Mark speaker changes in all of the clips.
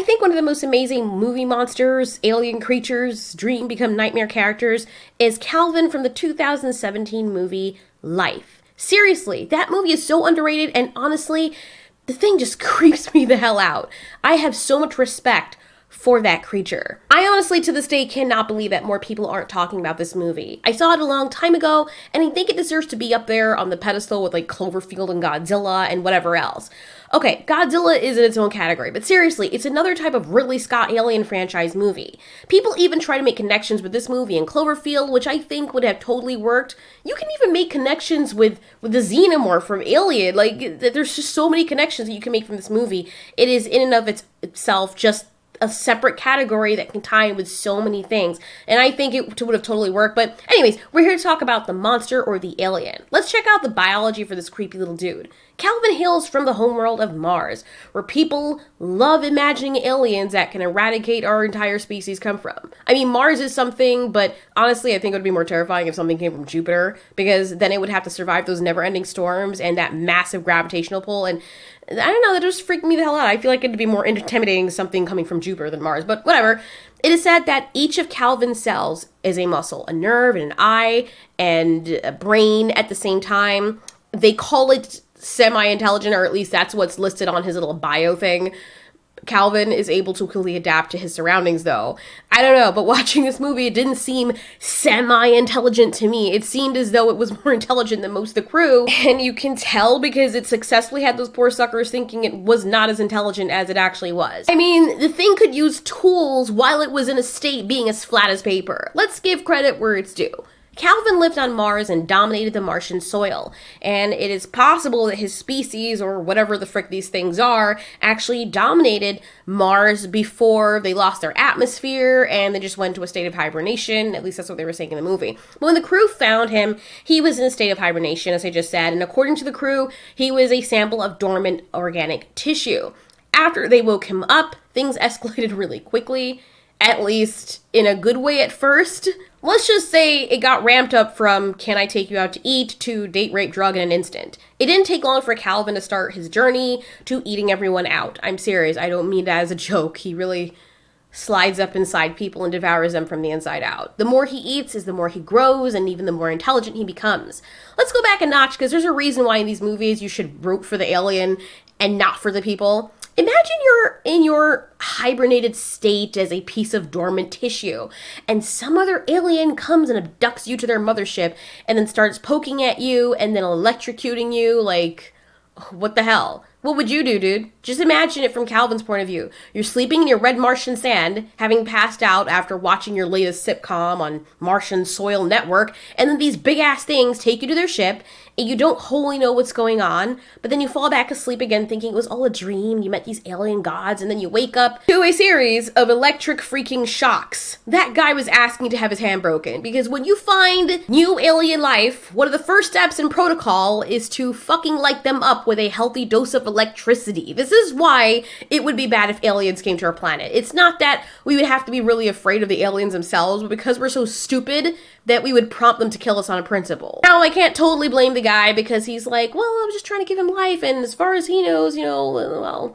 Speaker 1: think one of the most amazing movie monsters, alien creatures, dream become nightmare characters is Calvin from the 2017 movie Life. Seriously, that movie is so underrated, and honestly, the thing just creeps me the hell out. I have so much respect for that creature. I honestly, to this day, cannot believe that more people aren't talking about this movie. I saw it a long time ago, and I think it deserves to be up there on the pedestal with like Cloverfield and Godzilla and whatever else. Okay, Godzilla is in its own category, but seriously, it's another type of Ridley Scott alien franchise movie. People even try to make connections with this movie and Cloverfield, which I think would have totally worked. You can even make connections with the Xenomorph from Alien. Like, there's just so many connections that you can make from this movie. It is in and of itself just a separate category that can tie in with so many things, and I think it would have totally worked. But anyways, we're here to talk about the monster or the alien. Let's check out the biology for this creepy little dude. Calvin hails from the homeworld of Mars, where people love imagining aliens that can eradicate our entire species come from. I mean, Mars is something, but honestly, I think it would be more terrifying if something came from Jupiter, because then it would have to survive those never-ending storms and that massive gravitational pull, and I don't know, that just freaked me the hell out. I feel like it'd be more intimidating something coming from Jupiter than Mars, but whatever. It is said that each of Calvin's cells is a muscle, a nerve and an eye and a brain at the same time. They call it semi-intelligent, or at least that's what's listed on his little bio thing. Calvin is able to quickly adapt to his surroundings, though. I don't know, but watching this movie, it didn't seem semi-intelligent to me. It seemed as though it was more intelligent than most of the crew, and you can tell because it successfully had those poor suckers thinking it was not as intelligent as it actually was. I mean, the thing could use tools while it was in a state being as flat as paper. Let's give credit where it's due. Calvin lived on Mars and dominated the Martian soil, and it is possible that his species, or whatever the frick these things are, actually dominated Mars before they lost their atmosphere and they just went to a state of hibernation. At least that's what they were saying in the movie. But when the crew found him, he was in a state of hibernation, as I just said, and according to the crew, he was a sample of dormant organic tissue. After they woke him up, things escalated really quickly, at least in a good way at first. Let's just say it got ramped up from can I take you out to eat to date, rape, drug in an instant. It didn't take long for Calvin to start his journey to eating everyone out. I'm serious, I don't mean that as a joke. He really slides up inside people and devours them from the inside out. The more he eats is the more he grows, and even the more intelligent he becomes. Let's go back a notch, because there's a reason why in these movies you should root for the alien and not for the people. Imagine you're in your hibernated state as a piece of dormant tissue, and some other alien comes and abducts you to their mothership and then starts poking at you and then electrocuting you. Like, what the hell? What would you do, dude? Just imagine it from Calvin's point of view. You're sleeping in your red Martian sand, having passed out after watching your latest sitcom on Martian Soil Network, and then these big-ass things take you to their ship, and you don't wholly know what's going on, but then you fall back asleep again thinking it was all a dream, you met these alien gods, and then you wake up to a series of electric freaking shocks. That guy was asking to have his hand broken, because when you find new alien life, one of the first steps in protocol is to fucking light them up with a healthy dose of electricity. This is why it would be bad if aliens came to our planet. It's not that we would have to be really afraid of the aliens themselves, but because we're so stupid that we would prompt them to kill us on a principle. Now, I can't totally blame the guy because he's like, well, I was just trying to give him life, and as far as he knows, you know, well,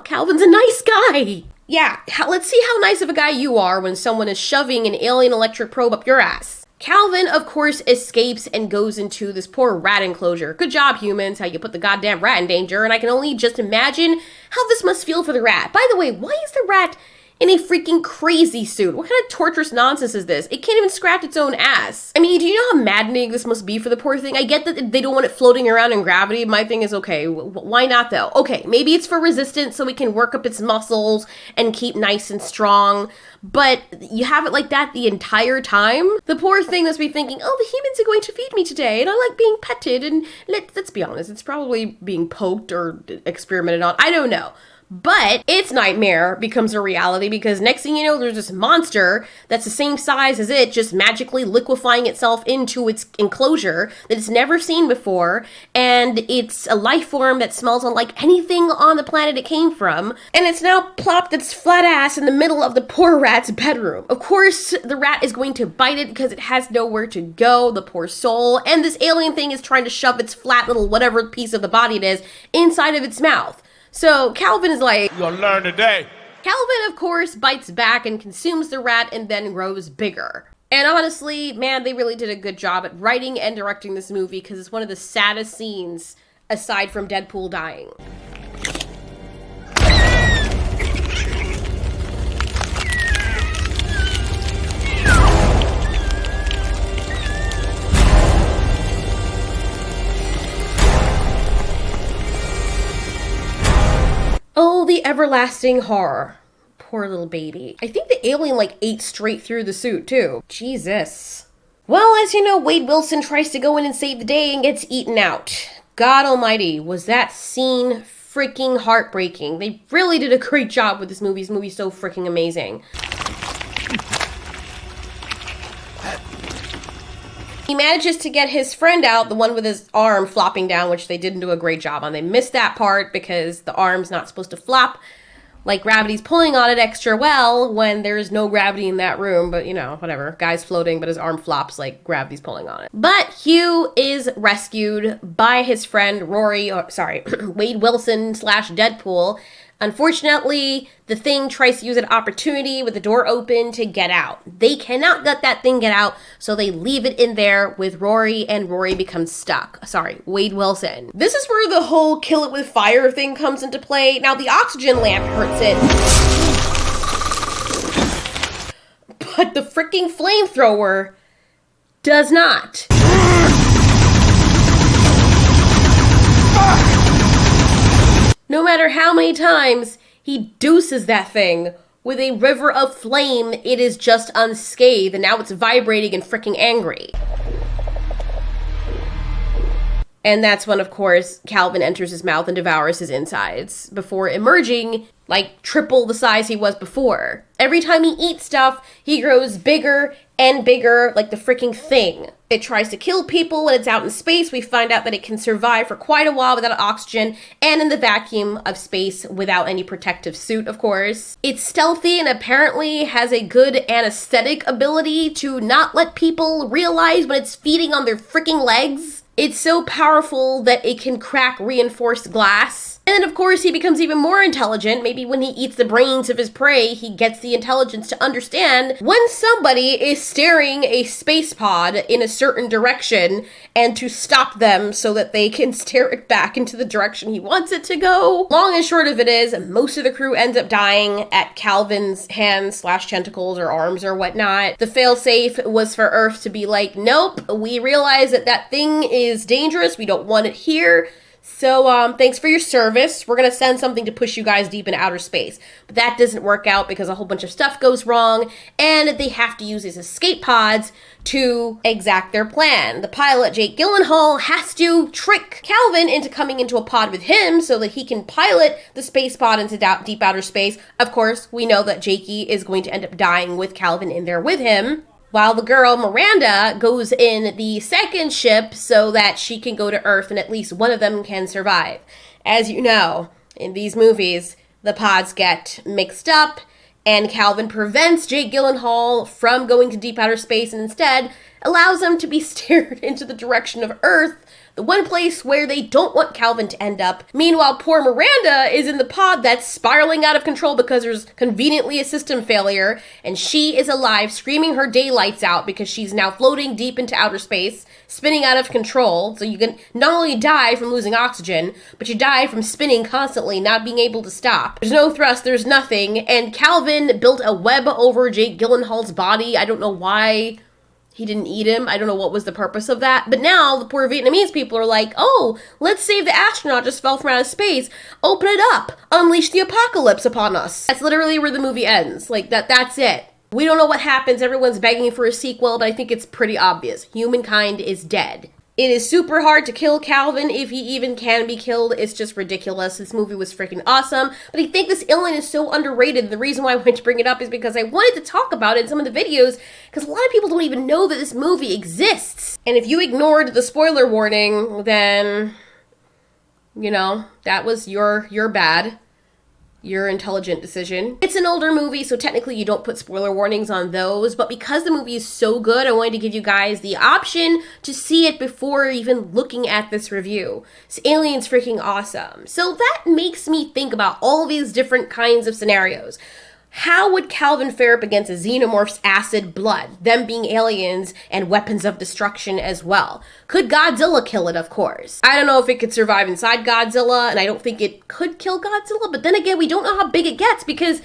Speaker 1: Calvin's a nice guy. Yeah, let's see how nice of a guy you are when someone is shoving an alien electric probe up your ass. Calvin, of course, escapes and goes into this poor rat enclosure. Good job, humans, how you put the goddamn rat in danger, and I can only just imagine how this must feel for the rat. By the way, why is the rat in a freaking crazy suit? What kind of torturous nonsense is this? It can't even scratch its own ass. I mean, do you know how maddening this must be for the poor thing? I get that they don't want it floating around in gravity. My thing is, okay, why not though? Okay, maybe it's for resistance so we can work up its muscles and keep nice and strong, but you have it like that the entire time? The poor thing must be thinking, oh, the humans are going to feed me today, and I like being petted, and let's be honest, it's probably being poked or experimented on. I don't know. But its nightmare becomes a reality because next thing you know, there's this monster that's the same size as it, just magically liquefying itself into its enclosure that it's never seen before, and it's a life form that smells unlike anything on the planet it came from, and it's now plopped its flat ass in the middle of the poor rat's bedroom. Of course, the rat is going to bite it because it has nowhere to go, the poor soul, and this alien thing is trying to shove its flat little whatever piece of the body it is inside of its mouth. So Calvin is like,
Speaker 2: "You're gonna learn today."
Speaker 1: Calvin, of course, bites back and consumes the rat and then grows bigger. And honestly, man, they really did a good job at writing and directing this movie because it's one of the saddest scenes aside from Deadpool dying. Oh, the everlasting horror. Poor little baby. I think the alien like ate straight through the suit too. Jesus. Well, as you know, Wade Wilson tries to go in and save the day and gets eaten out. God almighty, was that scene freaking heartbreaking. They really did a great job with this movie. This movie's so freaking amazing. He manages to get his friend out, the one with his arm flopping down, which they didn't do a great job on. They missed that part because the arm's not supposed to flop like gravity's pulling on it extra well when there's no gravity in that room. But, you know, whatever. Guy's floating, but his arm flops like gravity's pulling on it. But Hugh is rescued by his friend Wade Wilson / Deadpool. Unfortunately, the thing tries to use an opportunity with the door open to get out. They cannot let that thing get out, so they leave it in there with Rory, and Rory becomes stuck. Wade Wilson. This is where the whole kill it with fire thing comes into play. Now, the oxygen lamp hurts it, but the freaking flamethrower does not. No matter how many times he deuces that thing with a river of flame, it is just unscathed, and now it's vibrating and freaking angry. And that's when, of course, Calvin enters his mouth and devours his insides before emerging like triple the size he was before. Every time he eats stuff, he grows bigger and bigger like the freaking thing. It tries to kill people when it's out in space. We find out that it can survive for quite a while without oxygen and in the vacuum of space without any protective suit, of course. It's stealthy and apparently has a good anesthetic ability to not let people realize when it's feeding on their freaking legs. It's so powerful that it can crack reinforced glass. And then, of course, he becomes even more intelligent. Maybe when he eats the brains of his prey, he gets the intelligence to understand when somebody is steering a space pod in a certain direction and to stop them so that they can steer it back into the direction he wants it to go. Long and short of it is, most of the crew ends up dying at Calvin's hands / tentacles or arms or whatnot. The failsafe was for Earth to be like, nope, we realize that that thing is dangerous. We don't want it here. So, thanks for your service. We're gonna send something to push you guys deep into outer space. But that doesn't work out because a whole bunch of stuff goes wrong, and they have to use these escape pods to exact their plan. The pilot, Jake Gyllenhaal, has to trick Calvin into coming into a pod with him so that he can pilot the space pod into deep outer space. Of course, we know that Jakey is going to end up dying with Calvin in there with him, while the girl, Miranda, goes in the second ship so that she can go to Earth and at least one of them can survive. As you know, in these movies, the pods get mixed up, and Calvin prevents Jake Gyllenhaal from going to deep outer space and instead allows him to be steered into the direction of Earth, the one place where they don't want Calvin to end up. Meanwhile, poor Miranda is in the pod that's spiraling out of control because there's conveniently a system failure, and she is alive, screaming her daylights out because she's now floating deep into outer space, spinning out of control. So you can not only die from losing oxygen, but you die from spinning constantly, not being able to stop. There's no thrust, there's nothing, and Calvin built a web over Jake Gyllenhaal's body. I don't know why he didn't eat him. I don't know what was the purpose of that. But now the poor Vietnamese people are like, oh, let's save the astronaut just fell from outer space. Open it up. Unleash the apocalypse upon us. That's literally where the movie ends. Like, that's it. We don't know what happens. Everyone's begging for a sequel, but I think it's pretty obvious. Humankind is dead. It is super hard to kill Calvin if he even can be killed. It's just ridiculous. This movie was freaking awesome. But I think this alien is so underrated. The reason why I wanted to bring it up is because I wanted to talk about it in some of the videos, because a lot of people don't even know that this movie exists. And if you ignored the spoiler warning, then, you know, that was your bad. Your intelligent decision. It's an older movie, so technically you don't put spoiler warnings on those, but because the movie is so good, I wanted to give you guys the option to see it before even looking at this review. So Alien's freaking awesome. So that makes me think about all these different kinds of scenarios. How would Calvin fare up against a xenomorph's acid blood, them being aliens and weapons of destruction as well? Could Godzilla kill it, of course? I don't know if it could survive inside Godzilla, and I don't think it could kill Godzilla, but then again, we don't know how big it gets because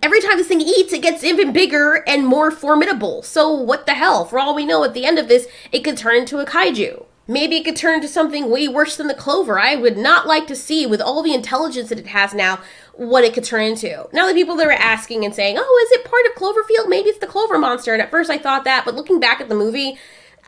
Speaker 1: every time this thing eats, it gets even bigger and more formidable. So what the hell? For all we know, at the end of this, it could turn into a kaiju. Maybe it could turn into something way worse than the Clover. I would not like to see, with all the intelligence that it has now, what it could turn into. Now the people that are asking and saying, oh, is it part of Cloverfield? Maybe it's the Clover monster. And at first I thought that, but looking back at the movie,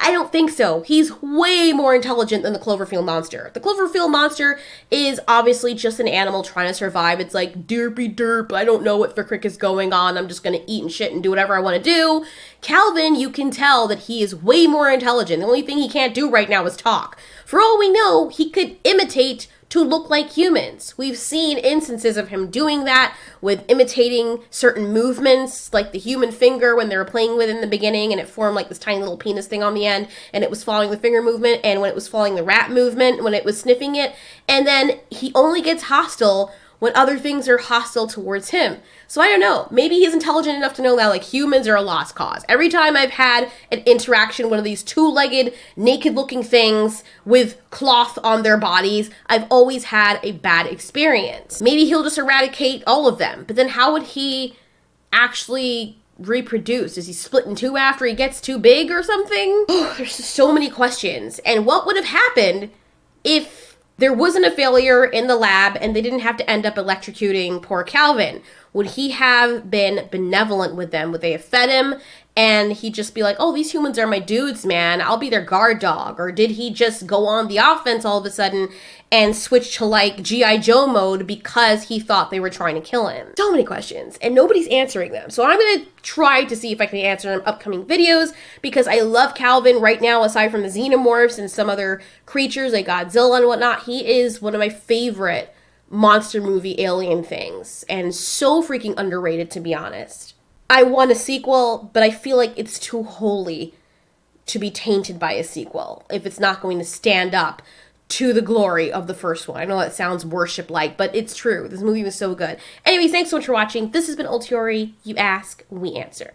Speaker 1: I don't think so. He's way more intelligent than the Cloverfield monster. The Cloverfield monster is obviously just an animal trying to survive. It's like, derpy derp, I don't know what the frick is going on. I'm just gonna eat and shit and do whatever I want to do. Calvin, you can tell that he is way more intelligent. The only thing he can't do right now is talk. For all we know, he could imitate to look like humans. We've seen instances of him doing that with imitating certain movements, like the human finger when they were playing with it in the beginning and it formed like this tiny little penis thing on the end and it was following the finger movement, and when it was following the rat movement, when it was sniffing it. And then he only gets hostile when other things are hostile towards him. So I don't know, maybe he's intelligent enough to know that like humans are a lost cause. Every time I've had an interaction with one of these two-legged, naked-looking things with cloth on their bodies, I've always had a bad experience. Maybe he'll just eradicate all of them, but then how would he actually reproduce? Is he split in two after he gets too big or something? There's just so many questions. And what would have happened if there wasn't a failure in the lab and they didn't have to end up electrocuting poor Calvin? Would he have been benevolent with them? Would they have fed him and he'd just be like, oh, these humans are my dudes, man, I'll be their guard dog? Or did he just go on the offense all of a sudden and switch to like G.I. Joe mode because he thought they were trying to kill him? So many questions and nobody's answering them. So I'm going to try to see if I can answer them in upcoming videos because I love Calvin right now. Aside from the xenomorphs and some other creatures like Godzilla and whatnot, he is one of my favorite monster movie alien things and so freaking underrated, to be honest. I want a sequel, but I feel like it's too holy to be tainted by a sequel if it's not going to stand up to the glory of the first one. I know that sounds worship-like, but it's true. This movie was so good. Anyways, thanks so much for watching. This has been Ultiori. You ask, we answer.